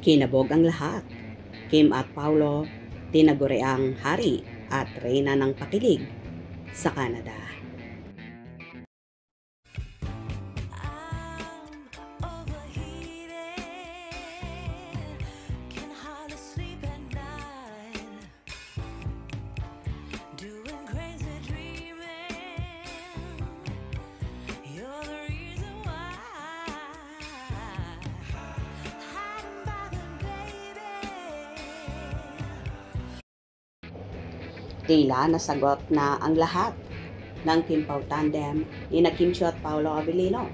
Kinabog ang lahat. Kim at Paulo, tinaguriang hari at reyna ng pakilig sa Canada. Tila nasagot na ang lahat ng Kim Pao tandem ni na Kim Chiu at Paolo Avellino.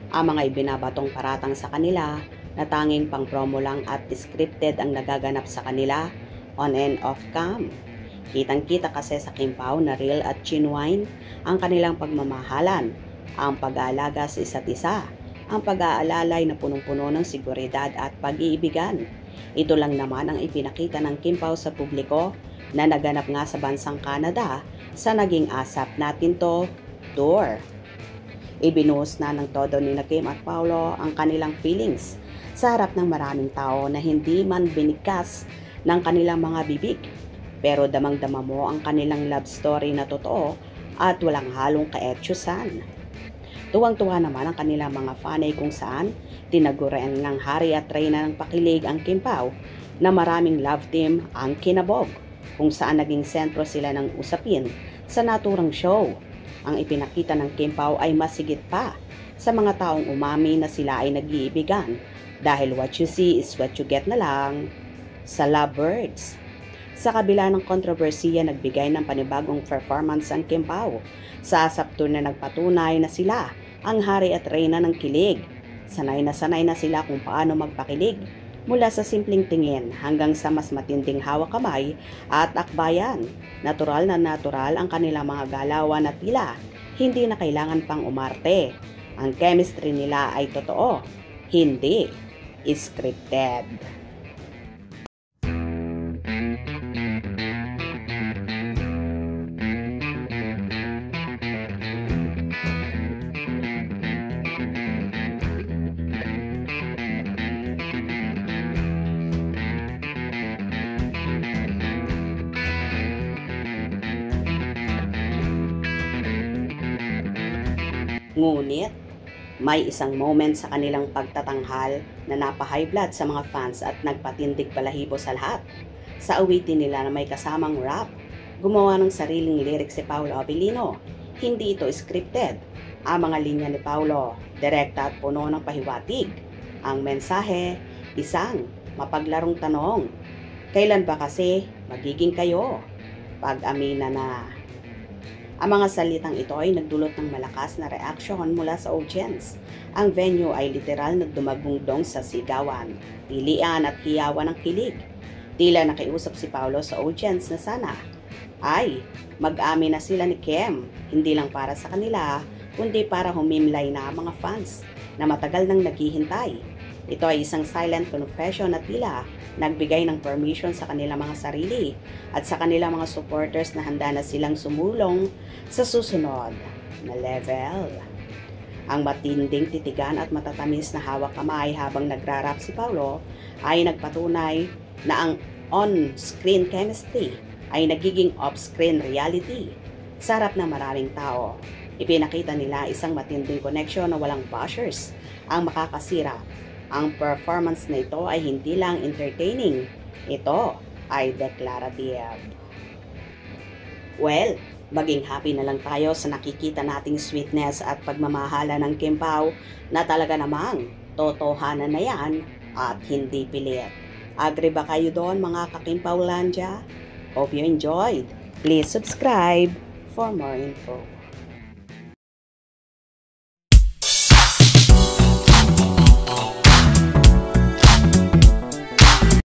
Ang mga ibinabatong paratang sa kanila na tanging pang-promo lang at scripted ang nagaganap sa kanila on and off cam. Kitang-kita kasi sa Kim Pao na real at genuine ang kanilang pagmamahalan, ang pag-aalaga sa isa't isa, ang pag-aalalay na punong-puno ng seguridad at pag-iibigan. Ito lang naman ang ipinakita ng Kim Pao sa publiko na naganap nga sa bansang Canada sa naging ASAP Natin To tour. Ibinuhos na ng todo ni Kim at Paolo ang kanilang feelings sa harap ng maraming tao na hindi man binigkas ng kanilang mga bibig, pero damang-dama mo ang kanilang love story na totoo at walang halong kaetsyusan. Tuwang-tuwa naman ang kanilang mga fanay kung saan tinaguran ng hari at reyna ng pakilig ang Kim Pao na maraming love team ang kinabog, kung saan naging sentro sila ng usapin sa naturang show. Ang ipinakita ng Kim Pao ay masigit pa sa mga taong umami na sila ay nag-iibigan dahil what you see is what you get na lang sa Lovebirds. Sa kabila ng kontrobersiya, nagbigay ng panibagong performance ang Kim Pao sa ASAP Tour na nagpatunay na sila ang hari at reyna ng kilig. Sanay na sila kung paano magpakilig, mula sa simpleng tingin hanggang sa mas matinding hawak kamay at akbayan. Natural na natural ang kanilang mga galawan at tila hindi na kailangan pang umarte. Ang chemistry nila ay totoo, hindi scripted. Ngunit, may isang moment sa kanilang pagtatanghal na napa-high blood sa mga fans at nagpatindig balahibo sa lahat. Sa awitin nila na may kasamang rap, gumawa ng sariling lyrics si Paolo Avellino. Hindi ito scripted. Ang mga linya ni Paolo, direkta at puno ng pahiwatig. Ang mensahe, isang mapaglarong tanong. Kailan ba kasi magiging kayo? Pag-amina na. Ang mga salitang ito ay nagdulot ng malakas na reaksyon mula sa audience. Ang venue ay literal na dumagungdong sa sigawan, pilian at hiyawan ng kilig. Tila nakiusap si Paolo sa audience na sana ay mag-amin na sila ni Kim, hindi lang para sa kanila, kundi para humimlay na ang mga fans na matagal nang naghihintay. Ito ay isang silent confession na tila nagbigay ng permission sa kanilang mga sarili at sa kanilang mga supporters na handa na silang sumulong sa susunod na level. Ang matinding titigan at matatamis na hawak kamay habang nagrarap si Paolo ay nagpatunay na ang on-screen chemistry ay nagiging off-screen reality. Sa harap ng maraming tao, ipinakita nila isang matinding connection na walang bashers ang makakasira. Ang performance na ito ay hindi lang entertaining, ito ay declarative. Well, maging happy na lang tayo sa nakikita nating sweetness at pagmamahala ng Kim Pao na talaga namang totohanan na yan at hindi pilit. Agree ba kayo doon mga ka-Kim Paolandia? Hope you enjoyed. Please subscribe for more info.